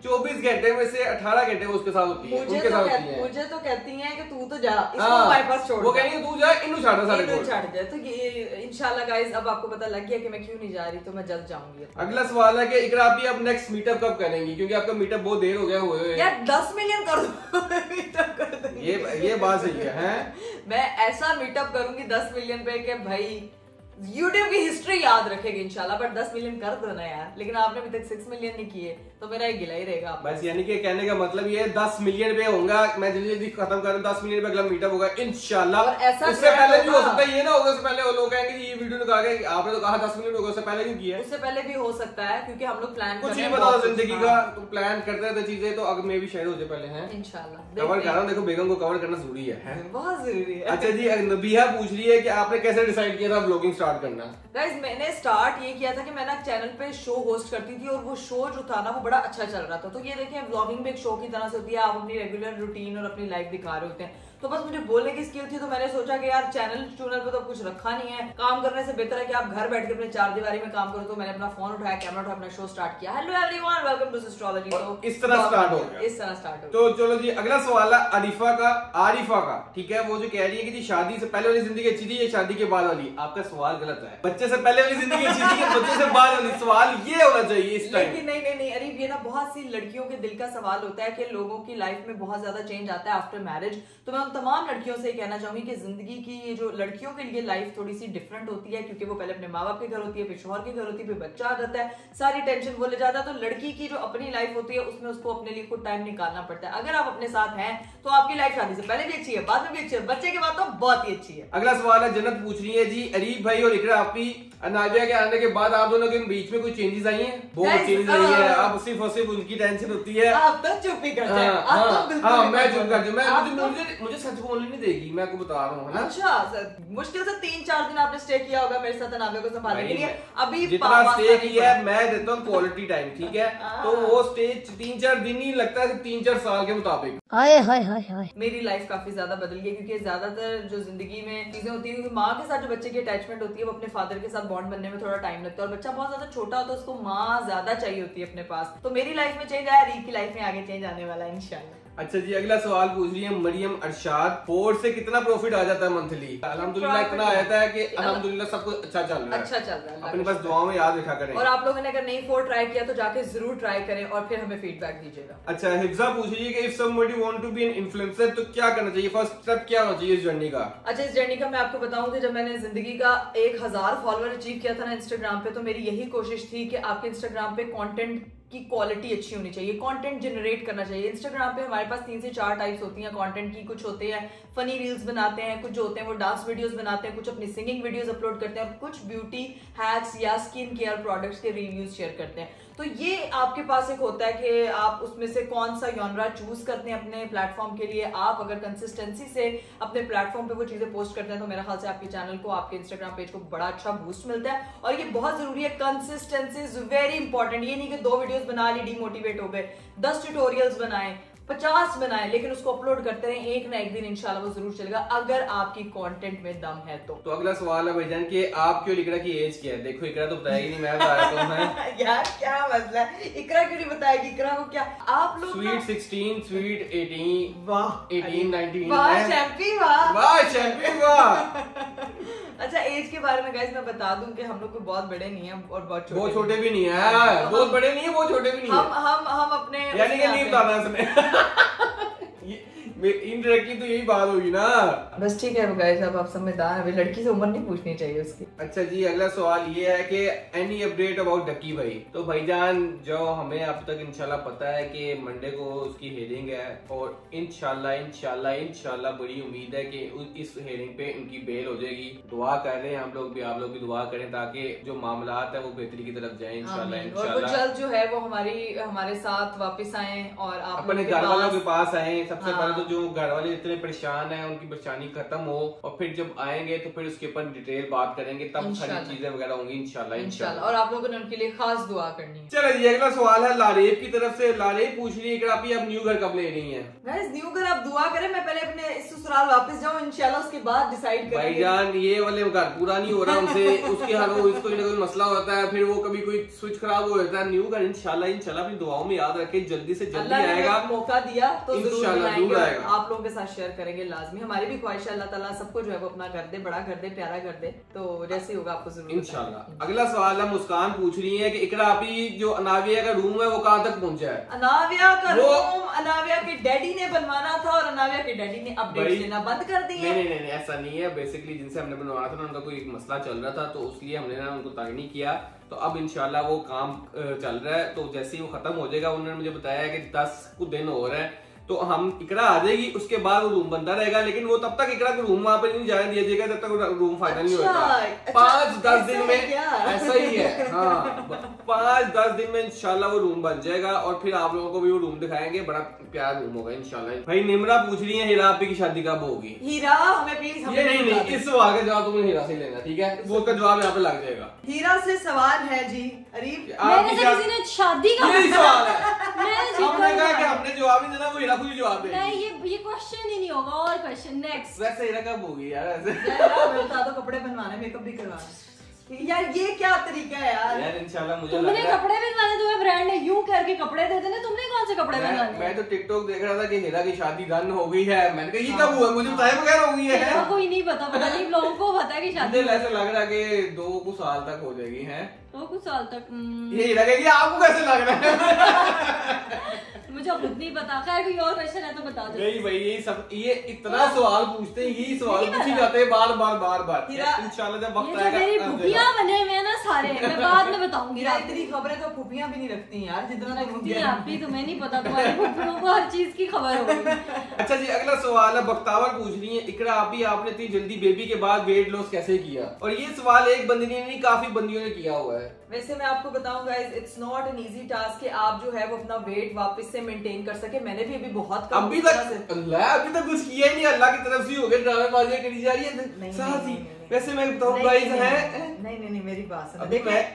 24 घंटे में से 18 घंटे वो उसके साथ होती है, उनके साथ होती है। मुझे तो कहती हैं कि तू तो जा, इसको हमारे पास छोड़। वो कहेंगे तू जा, इन्हों छाड़ सारे को छाड़ जाए। तो ये इंशाल्लाह गाइस अब आपको पता लग गया कि मैं क्यों नहीं जा रही, तो मैं जल्द जाऊंगी। अगला सवाल है कि इकरा आप अब नेक्स्ट मीटअप कब करेंगी, क्योंकि आपका मीटअप बहुत देर हो गया हुए यार 10 मिलियन कर दो मीटअप कर दूंगी। ये बात सही है। मैं ऐसा मीटअप करूंगी 10 मिलियन पे कि भाई YouTube की हिस्ट्री याद रखेगी इंशाल्लाह। बट 10 मिलियन कर दो ना यार, लेकिन आपने अभी तक 6 मिलियन नहीं किए, तो मेरा एक गिला ही रहेगा। बस यानी कि कहने का मतलब ये 10 मिलियन पे होगा, मैं जल्दी जल्दी खत्म कर 10 मिलियन पे अगला मीटअप होगा इंशाल्लाह। उससे पहले भी हो सकता है, ये ना होगा उससे पहले वो लोग कहेंगे ये वीडियो निकाल के आपने तो कहा 10 मिलियन होगा, उससे पहले क्यों किया? उससे पहले भी हो सकता है, क्योंकि हम लोग प्लान कुछ नहीं पता जिंदगी का, तो प्लान करते रहते चीजें, तो अगर मैं भी शायद हो जाए पहले हैं इंशाल्लाह। कवर कर रहा हूँ, देखो बेगम को कवर करना जरूरी है, बहुत जरूरी है। अच्छा जी, नबिया पूछ रही है कि आपने कैसे डिसाइड किया था व्लॉगिंग स्टार्ट करना? मैंने स्टार्ट ये किया था कि मैं ना चैनल पे शो होस्ट करती थी और वो शो जो था ना वो बड़ा अच्छा चल रहा था। तो ये देखें व्लॉगिंग भी एक शो की तरह से होती है, आप अपनी रेगुलर रूटीन और अपनी लाइफ दिखा रहे होते हैं। तो बस मुझे बोलने की स्किल थी, तो मैंने सोचा कि यार चैनल चूनल पे तो कुछ रखा नहीं है, काम करने से बेहतर है कि आप घर बैठ के अपने चार दीवारी में काम करो। तो मैंने अपना फोन उठाया, कैमरा उठाया, अपना शो स्टार्ट किया। Hello everyone, welcome to astrology. तो इस तरह स्टार्ट हो गया, इस तरह स्टार्ट हो। तो चलो जी, अगला सवाल है आरिफा का, ठीक है। वो जो कह रही है कि जी शादी से पहले वाली जिंदगी अच्छी थी या शादी के बाद वाली? आपका सवाल गलत है। बच्चे से पहले वाली जिंदगी अच्छी थी या बच्चे से बाद वाली? सवाल ये होना चाहिए इस टाइम। लेकिन नहीं अरे ये ना बहुत सी लड़कियों के दिल का सवाल होता है कि लोगों की लाइफ में बहुत ज्यादा चेंज आता है आफ्टर मैरिज। तो मैं उन तमाम लड़कियों से कहना चाहूंगी कि जिंदगी की ये जो लड़कियों के लिए लाइफ थोड़ी सी डिफरेंट होती है, क्योंकि वो पहले अपने माँ बाप के घर होती है, फिर शौहर के घर होती है, फिर बच्चा आ जाता है, सारी टेंशन वो ले जाता है। तो लड़की की जो अपनी लाइफ होती है उसमें उसको अपने लिए कुछ टाइम निकालना पड़ता है। अगर आप अपने साथ हैं तो आपकी लाइफ शादी से पहले भी अच्छी है, बाद में भी अच्छी है, बच्चे के बाद तो बहुत ही अच्छी है। अगला सवाल है, जन्नत पूछ रही है जी, अरीफ भाई और इकरा आपी अनाबिया के आने के बाद आप दोनों के बीच में कोई चेंजेस आई हैं? बहुत चेंजेस आई है। आप सिर्फ और सिर्फ उनकी टेंशन होती है। आप तो चुप ही करते हैं। मैं चुप कर मुझे सच बोलने नहीं देगी, मैं आपको बता रहा हूँ ना। अच्छा, मुश्किल से 3-4 दिन आपने स्टे किया होगा मेरे साथ अनाबिया को संभालने के लिए। अभी जितना स्टे किया है मैं देता हूँ क्वालिटी टाइम, ठीक है। तो वो स्टे 3-4 दिन ही लगता है, 3-4 साल के मुताबिक। मेरी लाइफ काफी ज्यादा बदल गई, क्योंकि ज्यादातर जो जिंदगी में चीजें होती है, क्योंकि माँ के साथ जो बच्चे की अटैचमेंट होती है वो अपने फादर के साथ बॉन्ड बनने में थोड़ा टाइम लगता है, और बच्चा बहुत ज्यादा छोटा होता है, उसको माँ ज्यादा चाहिए होती है अपने पास। तो मेरी लाइफ में चेंज आया, रीत की लाइफ में आगे चेंज आने वाला है इंशाल्लाह। अच्छा जी, अगला सवाल पूछ रही है मरियम अरशाद, फोर्स से कितना प्रॉफिट आ जाता है मंथली? अल्हम्दुलिल्लाह इतना आ जाता है कि अल्हम्दुलिल्लाह सब कुछ अच्छा चल रहा है। अच्छा चल रहा है, अपने पास दुआओं में याद रखा करें। और आप लोगों ने अगर नहीं फोर ट्राई किया तो जाके जरूर ट्राई करें और फिर हमें फीडबैक दीजिएगा। अच्छा, हिफ्जा पूछ रही है कि if somebody want to be an influencer तो क्या करना चाहिए? फर्स्ट स्टेप क्या होना चाहिए इस जर्नी का? अच्छा, इस जर्नी का मैं आपको बताऊं कि जब मैंने जिंदगी का 1000 फॉलोअर अचीव किया था ना इंस्टाग्राम पे, तो मेरी यही कोशिश थी कि आपके इंस्टाग्राम पे कंटेंट की क्वालिटी अच्छी होनी चाहिए, कंटेंट जनरेट करना चाहिए। इंस्टाग्राम पे हमारे पास 3 से 4 टाइप्स होती हैं कंटेंट की। कुछ होते हैं फनी रील्स बनाते हैं, कुछ जो होते हैं वो डांस वीडियोस बनाते हैं, कुछ अपनी सिंगिंग वीडियोस अपलोड करते हैं, और कुछ ब्यूटी हैक्स या स्किन केयर प्रोडक्ट्स के रिव्यूज शेयर करते हैं। तो ये आपके पास एक होता है कि आप उसमें से कौन सा जॉनरा चूज करते हैं अपने प्लेटफॉर्म के लिए। आप अगर कंसिस्टेंसी से अपने प्लेटफॉर्म पे वो चीजें पोस्ट करते हैं तो मेरा ख्याल से आपके चैनल को, आपके इंस्टाग्राम पेज को बड़ा अच्छा बूस्ट मिलता है। और ये बहुत जरूरी है, कंसिस्टेंसी इज वेरी इंपॉर्टेंट। ये नहीं कि 2 वीडियोस बना ली डीमोटिवेट हो गए, 10 ट्यूटोरियल्स बनाए, 50 बनाए, लेकिन उसको अपलोड करते रहे, एक ना एक दिन इंशाल्लाह वो जरूर चलेगा अगर आपकी कंटेंट में दम है तो। अगला सवाल है भाईजान कि आपकी और इकरा की एज क्या है? देखो इकरा तो बताएगी नहीं, मैं बता रहा हूं। यार क्या मसला है, इकरा क्यों नहीं बताएगी? इकरा को क्या आप लोग स्वीट 16, स्वीट 18, वाह 18, 19, वाह चैंपी वाह वाह चैंपियन वाह। अच्छा, एज के बारे में गाइस मैं बता दूं कि हम लोग कोई बहुत बड़े नहीं है और बहुत छोटे भी नहीं है, बहुत बड़े नहीं है, बहुत छोटे भी नहीं है। हम अपने यानी कि नहीं बताना इसमें। इनडायरेक्टली तो यही बात होगी ना। बस ठीक है गाइस, अब आप समझदार, अभी लड़की से उम्र नहीं पूछनी चाहिए उसकी। अच्छा जी, अगला सवाल ये है कि एनी अपडेट अबाउट डक्की भाई? तो भाईजान जो हमें अब तक इंशाल्लाह पता है कि मंडे को उसकी हेयरिंग है, और इंशाल्लाह बड़ी उम्मीद है कि इस हेयरिंग पे उनकी बेल हो जाएगी। दुआ कर रहे हैं हम लोग भी, आप लोग भी दुआ करें ताकि जो मामलात है वो बेहतरी की तरफ जाए इंशाल्लाह। और वो जल्द जो है वो हमारे साथ वापस आए और आप अपने घर वालों के पास आए। सबसे पहले तो जो घर वाले इतने परेशान हैं उनकी परेशानी खत्म हो, और फिर जब आएंगे तो फिर उसके ऊपर डिटेल बात करेंगे, तब सारी चीजें वगैरह होंगी इंशाल्लाह। और आप लोगों ने उनके लिए खास दुआ करनी है। चलो जी, अगला सवाल है लारेब की तरफ से। लारेब पूछ रही है कि आप न्यू घर कब ले रही हैं? गाइस न्यू घर आप दुआ करें, मैं पहले अपने ससुराल वापस जाऊं इंशाल्लाह, उसके बाद डिसाइड करेंगे। भाईजान ये वाले घर पूरा नहीं हो रहा उनसे, उसके हर वो इसको कोई मसला होता है, फिर वो कभी कोई स्विच खराब हो जाता है। न्यू घर इंशाल्लाह अपनी दुआओं में याद रखे, जल्दी से जल्दी आएगा। मौका दिया तो जरूर आएगा, आप लोगों के साथ शेयर करेंगे लाजमी। हमारी भी ख्वाहिश है अल्लाह ताला सबको जो है वो अपना कर दे, बड़ा कर दे, प्यारा कर दे, तो जैसे ही होगा आपको जरूर इंशाल्लाह। अगला सवाल है, मुस्कान पूछ रही है कि इकरा आपी जो अनाविया का रूम है वो कहाँ तक पहुंचा है? अनाविया का रूम अनाविया के डैडी ने बनवाना था और अनाविया के डैडी ने अपडेट देना बंद कर दिया। नहीं ऐसा नहीं है। बेसिकली जिनसे हमने बनवाना था ना, उनका कोई मसला चल रहा था, तो उसलिए हमने ना उनको तंग नहीं किया। तो अब इंशाल्लाह वो काम चल रहा है, तो जैसे ही वो खत्म हो जाएगा, उन्होंने मुझे बताया कि 10 कुछ दिन हो रहे हैं, तो हम इकरा आ जाएगी, उसके बाद वो रूम बनता रहेगा। लेकिन वो तब तक इकरा को रूम वहां पर नहीं जाने दिया जाएगा जब तक रूम फाइनल नहीं होता। 5-10 दिन में ऐसा ही है। हाँ, 5-10 दिन में इंशाल्लाह वो रूम बन जाएगा, और फिर आप लोगों को भी वो रूम दिखाएंगे। बड़ा प्यारा रूम होगा इंशाल्लाह। भाई निमरा पूछ रही है हीरा आपी की शादी कब होगी? हीरा हमें प्लीज नहीं, इस सवाल का जवाब तुमने हीरा से लेना, ठीक है? वो उसका जवाब यहाँ पे लग जाएगा। हीरा से सवाल है जी, अरीफ मैंने किसी ने शादी का यही सवाल है। हमने कहा कि हमने जवाब नहीं देना, वो हीरा खुद ही जवाब दे। नहीं ये क्वेश्चन ही नहीं होगा और क्वेश्चन नेक्स्ट। वैसे हीरा कब होगी यार ऐसे? मैं बता दो, कपड़े बनवाने, मेकअप भी करवाना यार, ये क्या तरीका है यार? इंशाल्लाह मुझे तुमने कपड़े बनवाने, तुम्हें ब्रांड ने यूं करके कपड़े देते ना, तुमने कौन से कपड़े बनवाने? मैं तो टिकटॉक देख रहा था कि हीरा की शादी डन हो गई है। मैंने कहा ये कब हुआ, मुझे बताए बगैर हो गई है। कोई नहीं पता नहीं लोगों को पता है कि शादी। मुझे ऐसा लग रहा है कि 2 साल तक हो जाएगी है। 2 साल तक ये हीरा कहेगी आपको कैसे लग रहा है? मुझे खुद नहीं पता। खैर कोई और क्वेश्चन है तो बता दो। नहीं भाई ये इतना सवाल पूछते हैं, यही सवाल पूछे जाते हैं बार बार। इंशाल्लाह जब वक्त आएगा। मेरी फुफियां बने हुए हैं ना सारे, मैं बाद में बताऊंगी। इतनी खबरें तो फुफियां भी नहीं रखती यार जितना आपकी, तुम्हें नहीं पता, तुम्हारी फुफियों को हर चीज की खबर होगी। अच्छा जी, अगला सवाल है, बख्तावर पूछ रही है, इकरा आपने इतनी जल्दी बेबी के बाद वेट लॉस कैसे किया? और ये सवाल एक बंदी ने नहीं, काफी बंदियों ने किया हुआ है। वैसे मैं आपको बताऊं guys, it's not an easy task कि आप जो है वो अपना वेट वापस से मेंटेन कर सके। मैंने भी अभी बहुत कम अभी तक कुछ किया ही नहीं, अल्लाह की तरफ से हो गया, ड्रामेबाजी करी जा रही है। वैसे मैं बताऊं गाइस है नहीं मेरी बात सुनो। देखिए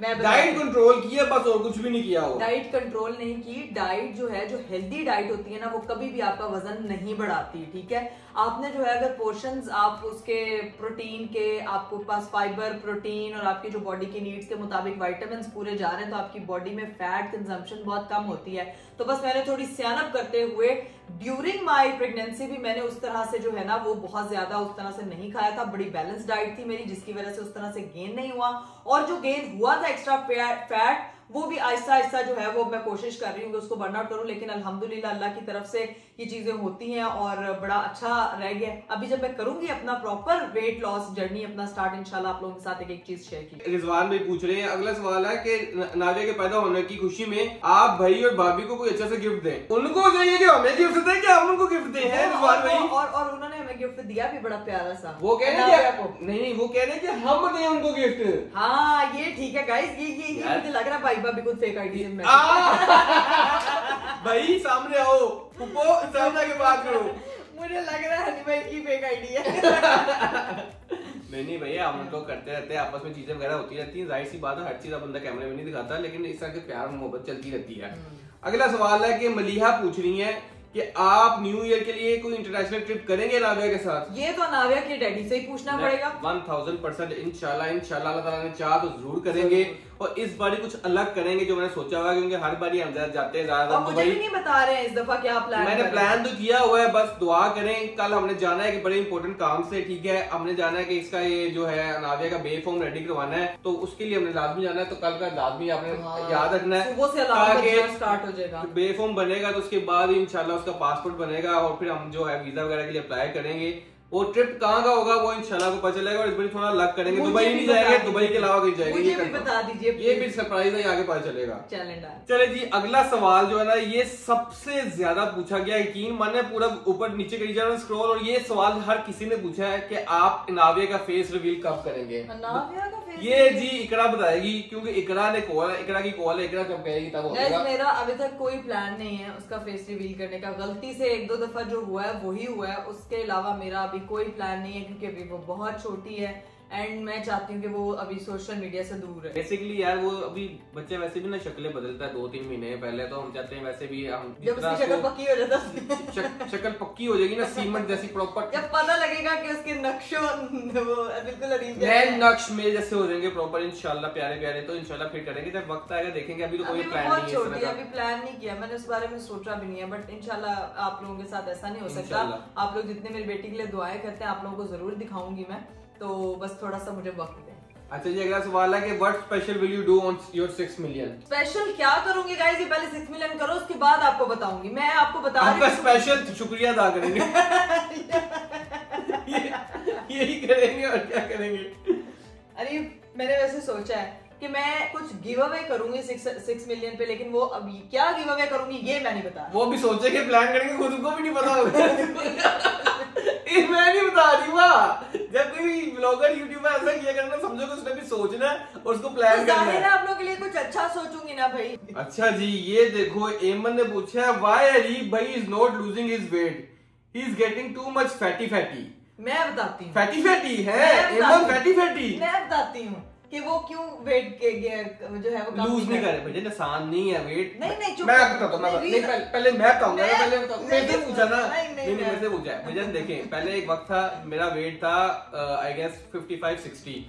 मैं डाइट कंट्रोल किया बस, और कुछ भी नहीं किया हो। डाइट कंट्रोल नहीं की। डाइट जो है, जो हेल्दी डाइट होती है ना, वो कभी भी आपका वजन नहीं बढ़ाती। ठीक है, आपने जो है अगर पोर्शंस आप उसके प्रोटीन के, आपको पास फाइबर, प्रोटीन और आपकी जो बॉडी की नीड्स के मुताबिक विटामिन्स पूरे जा रहे हैं, तो आपकी बॉडी में फैट कंजम्पशन बहुत कम होती है। तो बस मैंने थोड़ी सियानत करते हुए ड्यूरिंग माई प्रेगनेंसी भी मैंने उस तरह से जो है ना वो बहुत ज्यादा उस तरह से नहीं खाया था। बड़ी बैलेंस डाइट थी मेरी, जिसकी वजह से उस तरह से गेन नहीं हुआ। और जो गेन हुआ था एक्स्ट्रा फैट, वो भी आहिस्ता आहिस्ता जो है वो मैं कोशिश कर रही हूँ कि उसको बर्न आउट करूँ। लेकिन अल्हम्दुलिल्लाह अल्लाह की तरफ से ये चीजें होती हैं और बड़ा अच्छा रह गया। अभी जब मैं करूंगी अपना प्रॉपर वेट लॉस जर्नी अपना स्टार्ट, इंशाल्लाह आप लोगों के साथ एक चीज शेयर की। रिजवान भाई पूछ रहे हैं, अगला सवाल है कि नाविया के पैदा होने की खुशी में आप भाई और भाभी को कोई अच्छा से गिफ्ट दें। उनको चाहिए कि हमें गिफ्ट दें कि हम उनको गिफ्ट दें? रिजवान भाई और उन्होंने हमें गिफ्ट दिया भी बड़ा प्यारा सा। वो कह रहे हैं नहीं, वो कह रहे हैं कि हम दें उनको गिफ्ट। हाँ ये ठीक है गाइस, ये मुझे लग रहा है भाई भाभी को फेक आईडी में। भाई सामने आओ, पुप्पो सामने के बात करो। मुझे लग रहा है भाई की फेक आईडी है। नहीं भैया, हम लोग करते रहते हैं, आपस में चीजें वगैरह होती रहती हैं। जाहिर सी बात है, हर चीज बंदा कैमरे में नहीं दिखाता, लेकिन इस तरह के प्यार मोहब्बत चलती रहती है। अगला सवाल है कि मलिहा पूछ रही है कि आप न्यू ईयर के लिए कोई इंटरनेशनल ट्रिप करेंगे नाविया के साथ? ये तो नाविया के डैडी से ही पूछना पड़ेगा। 1000% इंशाल्लाह अल्लाह ताला ने चाहा तो जरूर करेंगे। और इस बारी कुछ अलग करेंगे जो मैंने सोचा हुआ है, क्योंकि हर बारी हम जाते हैं ज्यादा। मुझे भी नहीं बता रहे हैं इस दफा क्या प्लान। मैंने प्लान तो किया हुआ है, बस दुआ करें। कल हमने जाना है कि बड़े इंपॉर्टेंट काम से, ठीक है, हमने जाना है कि इसका ये जो है नाविया का बे फॉर्म रेडी करवाना है, तो उसके लिए हमने लाजमी जाना है। तो कल का लाजमी आपने याद रखना है, स्टार्ट हो जाएगा। बे फॉर्म बनेगा तो उसके बाद इंशाल्लाह उसका पासपोर्ट बनेगा और फिर हम जो है वीजा वगैरह के लिए अप्लाई करेंगे। वो ट्रिप कहाँ का होगा वो इंशाल्लाह को पता चलेगा। और इस बार थोड़ा लग करेंगे, दुबई नहीं जाएंगे, दुबई के अलावा कहीं जाएंगे। मुझे भी बता दीजिए, ये भी सरप्राइज है, आगे पता चलेगा। चले जी, अगला सवाल जो है ना, ये सबसे ज्यादा पूछा गया, यकीन माने पूरा ऊपर नीचे करी जा रहा है स्क्रॉल। और ये सवाल हर किसी ने पूछा है कि आप नाविया का फेस रिवील कब करेंगे? ये जी इकरा बताएगी, क्योंकि इकरा की कॉल है, इकरा जब कहेगी तब होगा। मेरा अभी तक कोई प्लान नहीं है उसका फेस रिवील करने का। गलती से 1-2 दफा जो हुआ है वही हुआ है, उसके अलावा मेरा अभी कोई प्लान नहीं है, क्योंकि अभी वो बहुत छोटी है एंड मैं चाहती हूँ कि वो अभी सोशल मीडिया से दूर है। बेसिकली यार वो अभी बच्चे वैसे भी ना शक्लें बदलता है 2-3 महीने पहले, तो हम चाहते हैं वैसे भी हम जब उसकी शक्ल पक्की हो जाता शक्ल पक्की हो जाएगी ना, सीमेंट जैसी प्रॉपर, जब पता लगेगा कि उसके नक्शों वो बिल्कुल नक्श में जैसे हो जाएंगे प्रॉपर इंशाल्लाह, प्यारे प्यारे। तो इंशाल्लाह फिर करेंगे जब वक्त आएगा, देखेंगे। अभी तो कोई प्लान नहीं है, अभी प्लान नहीं किया मैंने, उस बारे में सोचा भी नहीं है। बट इंशाल्लाह आप लोगों के साथ ऐसा नहीं हो सकता। आप लोग जितने मेरी बेटी के लिए दुआएं करते हैं, आप लोगों को जरूर दिखाऊंगी मैं, तो बस थोड़ा सा मुझे वक्त दें। अच्छा जी, अगला सवाल है कि what special will you do on your 6 million? Special क्या करूंगी गाइस, ये पहले 6 मिलियन करो, उसके बाद आपको बताऊंगी। मैं आपको बता रही हूं, आपका स्पेशल शुक्रिया अदा करेंगे। यही करेंगे और क्या करेंगे? अरे मैंने वैसे सोचा है कि मैं कुछ गिव अवे करूंगी 6 मिलियन पे, लेकिन वो अभी क्या गिव अवे करूंगी ये मैं नहीं बता। वो भी सोचेंगे, प्लान करेंगे, खुद को भी नहीं पता होगा। मैं नहीं बता रही। वाह, जब कोई ब्लॉगर यूट्यूबर ऐसा किया करना, समझो कि उसने भी सोचना और उसको प्लान करना है। आप लोगों के लिए कुछ अच्छा सोचूंगी ना भाई। अच्छा जी, ये देखो एमन ने पूछा है, व्हाई अरीब भाई is not losing his weight, he is getting too much fatty. मैं बताती हूँ, फैटी है एमन, फैटी। मैं बताती हूँ कि वो क्यों वेट जो है वो लूज नहीं करे भैया, आसान नहीं है वेट। नहीं चुप मैं बताता हूँ, पहले मैं बताऊंगा, मेरे से पूछा ना, नहीं मेरे से पूछा है भैया। देखें पहले एक वक्त था मेरा वेट था आई गेस 55-60,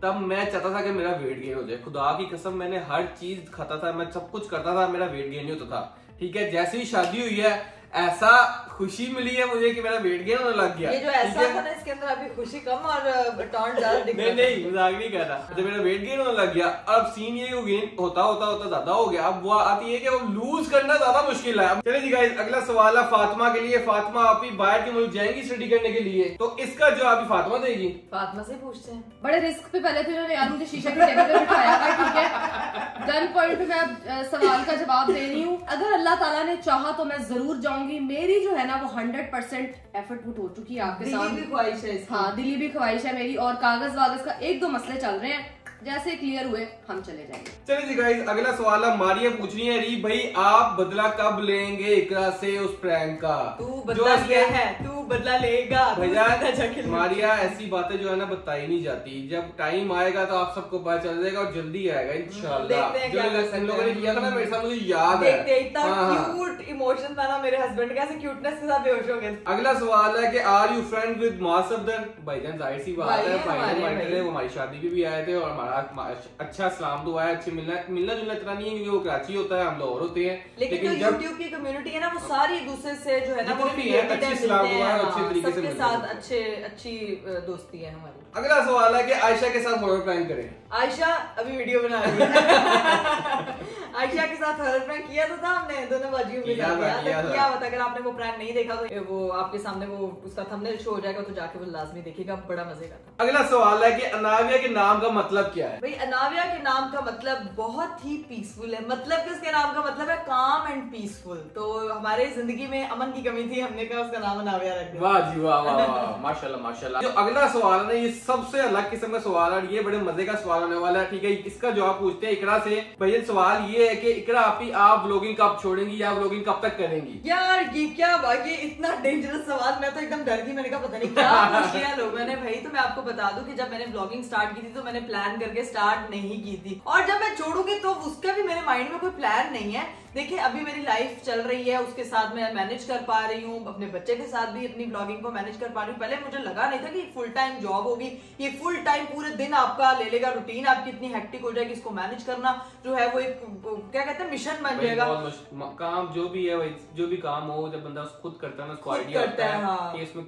तब मैं चाहता था कि मेरा वेट गेन हो जाए। खुदा की कसम मैंने हर चीज खाता था, मैं सब कुछ करता था, मेरा वेट गेन नहीं होता था। ठीक है, जैसे ही शादी हुई है ऐसा खुशी मिली है मुझे कि मेरा वेट गेन होने लग गया। ये जो ऐसा था ना इसके अंदर अभी खुशी कम और टॉन्ट ज्यादा दिख रहा है। नहीं मजाक नहीं कर रहा, जब मेरा वेट गेन होने लग गया और अब सीन ये गेन होता ज्यादा हो गया। अब वो आती है कि वो लूज करना ज्यादा मुश्किल है। चलिए जी गाइस, अगला सवाल है फातिमा के लिए। फातिमा आप भी बाहर के मुल्क जाएंगी स्टडी करने के लिए, तो इसका जवाब फातिमा देगी। फातिमा से पूछते हैं। बड़े रिस्क पे पहले तो इन्होंने यार मुझे शीशे के टेबल पे बिठाया था, ठीक है। गन पॉइंट पे मैं सवाल का जवाब दे रही हूँ। अगर अल्लाह ताला ने चाहा तो मैं जरूर जाऊंगी। मेरी जो है ना वो 100% एफर्ट पुट हो चुकी है आपके साथ। दिली भी ख्वाहिश है इसकी। हाँ, दिली भी ख्वाहिश है मेरी, और कागज वागज का 1-2 मसले चल रहे हैं, जैसे क्लियर हुए हम चले जाएंगे। चलिए जी गाइस, अगला सवाल है मारिया पूछ रही है, री भाई आप बदला कब लेंगे इकरा से उस प्रैंक का? तू बदला लिया है, तू बदला लेगा भैया। मारिया ऐसी बातें जो है ना बताई नहीं जाती, जब टाइम आएगा तो आप सबको पता चल जाएगा और जल्दी आएगा इंशाल्लाह। जो इन लोगों ने किया था ना मेरे साथ, मुझे याद है। इतना क्यूट इमोशन था ना मेरे हस्बैंड का, ऐसे क्यूटनेस के साथ बेहोश हो गए। अगला सवाल है कि आर यू फ्रेंड विद मासफदर? भाईजान जाहिर सी बात है, भाई वो हमारी शादी भी आए थे और हमारा अच्छा सलाम दुआ है, अच्छे मिलना जुलना इतना नहीं है क्योंकि वो कराची होता है, हम लोग और होते हैं। लेकिन जो यूट्यूब की कम्युनिटी है ना वो सारी एक दूसरे से जो है ना वो अच्छी सलाम दुआ है, अच्छे तरीके से सबके साथ अच्छी दोस्ती है हमारी। अगला सवाल है कि आयशा के साथ हॉरर प्रैंक करें। आयशा अभी वीडियो बना रही है। आयशा के साथ हॉरर प्रैंक किया तो था हमने दोनों बाजियों में किया था। अगर आपने वो प्रैंक नहीं देखा तो वो आपके सामने वो उसका थंबनेल शो हो जाएगा, तो जाके वो लाजमी देखिएगा, बड़ा मजे का था। अगला सवाल है कि अनाविया के नाम का मतलब क्या है? भाई अनाविया के नाम का मतलब बहुत ही पीसफुल है। मतलब कि उसके नाम का मतलब है काम एंड पीसफुल। तो हमारे जिंदगी में अमन की कमी थी, हमने कहा उसका नाम अनाविया रख दिया। वाह जी वाह माशाल्लाह माशाल्लाह। जो अगला सवाल है ना ये सबसे अलग किस्म का सवाल है, ये बड़े मजे का सवाल होने वाला है। ठीक है, इसका जवाब पूछते हैं इकरा से। भैया सवाल ये है कि इकरा आप व्लॉगिंग कब छोड़ेंगी या व्लॉगिंग कब तक करेंगी? यार ये क्या ये इतना डेंजरस सवाल, मैं तो एकदम डर गई। मैंने कहा पता नहीं क्या पूछ लिया लोगों ने। भाई तो मैं आपको बता दूं कि जब मैंने व्लॉगिंग स्टार्ट की थी तो मैंने प्लान करके स्टार्ट नहीं की थी, और जब मैं छोड़ूंगी तो उसका भी मेरे माइंड में कोई प्लान नहीं है। देखिए अभी मेरी लाइफ चल रही है, उसके साथ मैं मैनेज कर पा रही हूँ, अपने बच्चे के साथ भी अपनी ब्लॉगिंग को मैनेज कर पा रही हूँ। पहले मुझे लगा नहीं था कि फुल टाइम जॉब होगी, ये फुल टाइम पूरे दिन आपका ले लेगा, रूटीन आपकी इतनी हेक्टिक हो जाएगी, इसको मैनेज करना जो है वो एक क्या कहते हैं मिशन बन जाएगा। काम जो भी है, जो भी काम हो जब बंदा खुद करता है ना उसको आइडिया होता है कि इसमें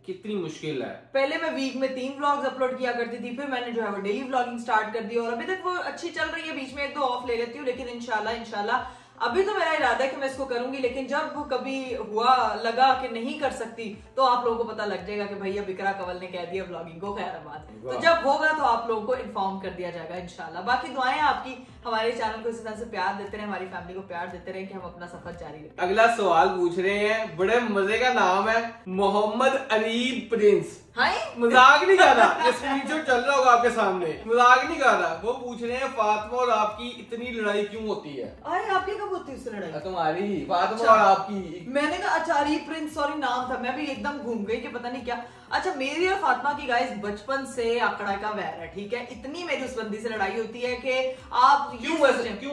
कितनी मुश्किल है। पहले मैं वीक में 3 व्लॉग्स अपलोड किया करती थी, फिर मैंने जो है वो डेली व्लॉगिंग स्टार्ट कर दी और अभी तक वो अच्छी चल रही है। बीच में 1-2 ऑफ ले लेती हूँ, लेकिन इंशाल्लाह अभी तो मेरा इरादा है कि मैं इसको करूंगी। लेकिन जब कभी लगा कि नहीं कर सकती तो आप लोगों को पता लग जाएगा कि भैया बिकरा कंवल ने कह दिया व्लॉगिंग को खैराबाद। तो जब होगा तो आप लोगों को इन्फॉर्म कर दिया जाएगा इंशाल्लाह। बाकी दुआएं आपकी हमारे चैनल को इसी तरह से प्यार देते रहे, हमारी फैमिली को प्यार देते रहे कि हम अपना सफर जारी रखें। अगला सवाल पूछ रहे हैं, बड़े मजे का नाम है, मोहम्मद अलीब प्रिंस। मजाक नहीं कर रहा, ये स्क्रीनशॉट चल रहा होगा आपके सामने, मजाक नहीं कर रहा। वो पूछ रहे हैं फातिमा और आपकी इतनी लड़ाई क्यों होती है? अरे आपकी कब होती है उससे लड़ाई? तुम्हारी फातिमा और आपकी। मैंने कहा अच्छा अलीब प्रिंस, सॉरी नाम था, मैं भी एकदम घूम गई कि पता नहीं क्या। अच्छा मेरी और फातिमा की गाइस बचपन से आंकड़ा का वैर है, ठीक है। इतनी मेरी उस बंदी से लड़ाई होती है कि आप क्यों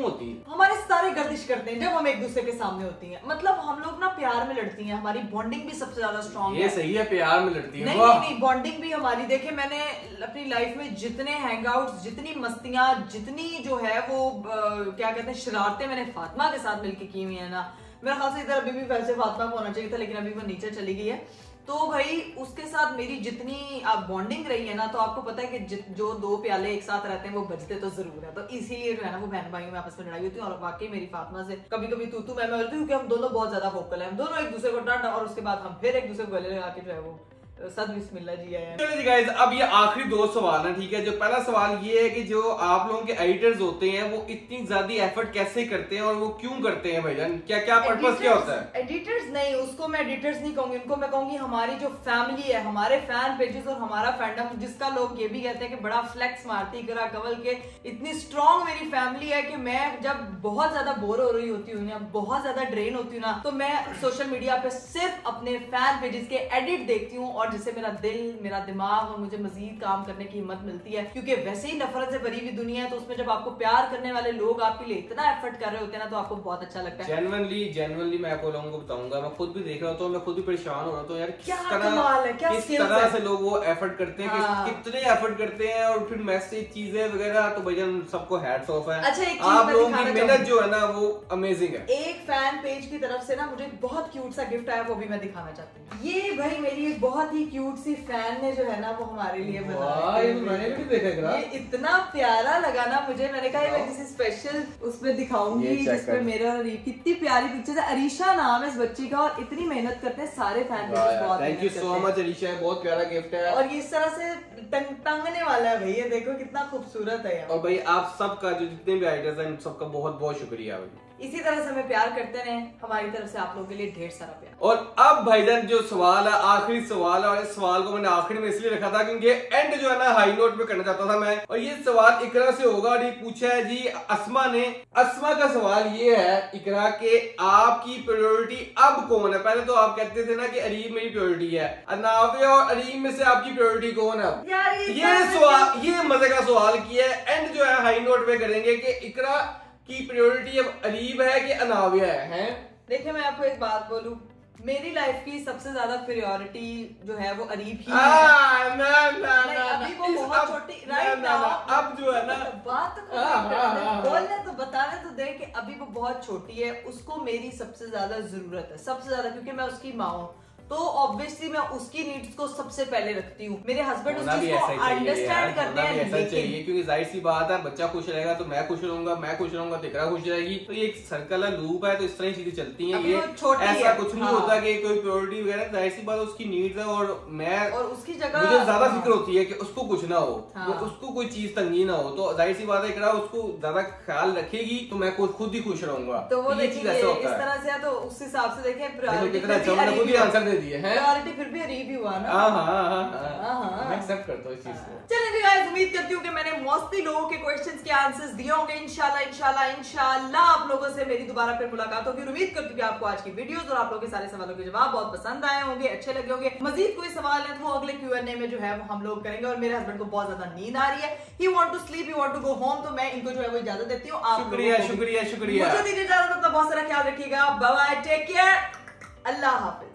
होती है? हमारे सारे गर्दिश करते हैं जब हम एक दूसरे के सामने होती हैं। मतलब हम लोग ना प्यार में लड़ती हैं, हमारी बॉन्डिंग भी सबसे ज्यादा स्ट्रॉन्ग है। ये सही है, प्यार में लड़ती है। नहीं बॉन्डिंग भी हमारी। देखिए मैंने अपनी लाइफ में जितने हैंगआउट्स, जितनी मस्तियां, जितनी जो है वो क्या कहते हैं शरारतें मैंने फातिमा के साथ मिलके की हुई है ना, मेरे ख्याल से इधर अभी भी वैसे फातिमा को होना चाहिए था, लेकिन अभी वो नीचे चली गई है। तो भाई उसके साथ मेरी जितनी बॉन्डिंग रही है ना, तो आपको पता है कि जो 2 प्याले एक साथ रहते हैं वो बजते तो जरूर है। तो इसीलिए जो है ना वो बहन भाइयों में आपस में लड़ाई होती है। और वाकई मेरी फातिमा से कभी कभी तू मैं होती हूँ, क्योंकि हम दोनों बहुत ज्यादा वोकल हैं, हम दोनों एक दूसरे को डांट और उसके बाद हम फिर एक दूसरे को गले लगा के जो है वो सद बिस्मिल्लाह जी आया। चलिए जी गाइस, अब ये आखिरी 2 सवाल हैं, ठीक है। जो पहला सवाल ये है कि जो आप लोगों के एडिटर्स होते हैं वो इतनी ज्यादा एफर्ट कैसे करते हैं और वो क्यों करते हैं भाईजान? क्या पर्पस क्या होता है? एडिटर्स नहीं, उसको मैं एडिटर्स नहीं कहूंगी, उनको मैं कहूंगी हमारी जो फैमिली है, हमारे फैन पेजेस और हमारा फैंडम, जिसका लोग ये भी कहते हैं कि बड़ा फ्लेक्स मारती करा कवल के। इतनी स्ट्रॉन्ग मेरी फैमिली है कि मैं जब बहुत ज्यादा बोर हो रही होती हूँ ना, बहुत ज्यादा ड्रेन होती हूँ ना, तो मैं सोशल मीडिया पे सिर्फ अपने फैन पेजेस के एडिट देखती हूँ और और जिससे मेरा दिल, मेरा दिमाग और मुझे मजीद काम करने की हिम्मत मिलती है, क्योंकि वैसे ही नफरत से भरी हुई दुनिया है, तो उसमें जब आपको प्यार करने वाले लोग आपके लिए इतना एफर्ट कर रहे होते हैं ना, तो आपको बहुत अच्छा लगता है। जेन्युइनली मैं आपको लोगों को बताऊंगा, मैं खुद भी देख रहा हूँ, मैं खुद भी परेशान हो रहा हूँ यार, क्या कमाल है, क्या किस तरह से लोग वो एफर्ट करते हैं, कितने एफर्ट करते हैं, और फिर मैसेज चीजें वगैरह, तो भैया सबको हैट्स ऑफ है। अच्छा, एक आप लोगों की मेहनत जो है ना वो अमेजिंग है। एक फैन पेज की तरफ से ना मुझे बहुत क्यूट सा गिफ्ट आया, वो भी मैं दिखाना चाहती हूँ। ये भाई मेरी एक बहुत ही क्यूट सी फैन ने जो है ना वो हमारे लिए बनाया, मैंने भी देखा, ये इतना प्यारा लगा ना मुझे, मैंने कहा मैं किसी स्पेशल उसमें दिखाऊंगी जिसमें मेरा कितनी प्यारी पिक्चर है। अरीशा नाम है इस बच्ची का, और इतनी मेहनत करते हैं सारे फैन पेज, बहुत thank you so much Arisha, बहुत प्यारा गिफ्ट है, और ये इस तरह से टंगने वाला है भैया, देखो कितना खूबसूरत है। और भाई आप सबका जो जितने भी आइडियाज हैं सबका बहुत बहुत शुक्रिया भाई। इसी तरह से हमें प्यार करते रहें, हमारी तरफ से आप लोगों के लिए ढेर सारा प्यार। और अब भाईजान जो सवाल है, आखिरी सवाल है, और इस सवाल को मैंने आखिरी में इसलिए रखा था क्योंकि एंड जो है ना हाई नोट पे करना चाहता था मैं, और ये सवाल इकरा से होगा, और ये पूछा है जी अस्मा ने। अस्मा का सवाल ये है इकरा के, आपकी प्रायोरिटी अब कौन है? पहले तो आप कहते थे ना कि अरीब मेरी प्रायोरिटी है, अनाविया और अरीब में से आपकी प्रायोरिटी कौन है? ये सवाल, ये मजे का सवाल किया है, एंड जो है हाई नोट पे करेंगे कि इकरा की प्रायोरिटी अब अरीब है कि अनाविया है? देखिए मैं आपको एक बात बोलूं, मेरी लाइफ की सबसे ज्यादा प्रायोरिटी जो है वो अरीब ही है। अभी वो बहुत छोटी, राइट नाउ अब जो है ना बात बोलने तो बताने तो दें कि अभी वो बहुत छोटी है, उसको मेरी सबसे ज्यादा जरूरत है, सबसे ज्यादा, क्योंकि मैं उसकी माँ हूँ, तो ऑब्वियसली मैं उसकी नीड्स को सबसे पहले रखती हूँ। मेरे हस्बैंड उस चीज को अंडरस्टैंड करते हैं, ऐसा चाहिए, क्योंकि जाहिर सी बात है बच्चा खुश रहेगा तो मैं खुश रहूंगा, मैं खुश रहूंगा तो इकरा खुश रहेगी, तो ये एक सर्कल है, लूप है, तो इस तरह चीजें चलती हैं। ये ऐसा कुछ नहीं होता कि कोई प्रायोरिटी वगैरह, जाहिर सी बात उसकी नीड्स है, और मैं और उसकी जगह मुझे ज्यादा फिक्र होती है कि उसको कुछ ना हो, उसको कोई चीज तंगी ना हो, तो जाहिर सी बात है इकरा उसको ज्यादा ख्याल रखेगी तो मैं खुद ही खुश रहूंगा। तो वो ये चीज ऐसा होता है, इस तरह से, तो उस हिसाब से देखें प्रायोरिटी खुद ही आंसर दे दिए हैं, प्रायोरिटी फिर भी अरीब ही हुआ ना। मैं एक्सेप्ट करता हूँ इस चीज को। चलिए गाइस, उम्मीद करती हूँ कि मैंने मौसमी लोगों के क्वेश्चंस के आंसर्स दिए होंगे। इंशाल्लाह आप लोगों से मेरी दोबारा फिर मुलाकात होगी। उम्मीद करती हूँ कि आपको आज की वीडियोस और आप लोगों के सारे सवालों के जवाब बहुत पसंद आए होंगे, अच्छे लगे होंगे। मजीद कोई सवाल है तो वो अगले Q&A में जो है वो हम लोग करेंगे। और मेरे हस्बैंड को बहुत ज्यादा नींद आ रही है, he want to sleep, he want to go home, तो मैं इनको जो है वो इजाजत देती हूँ। आप शुक्रिया। मुझे दीजिए इजाजत, अपना बहुत सारा ख्याल रखिएगा। बाय बाय, टेक केयर, अल्लाह हाफिज।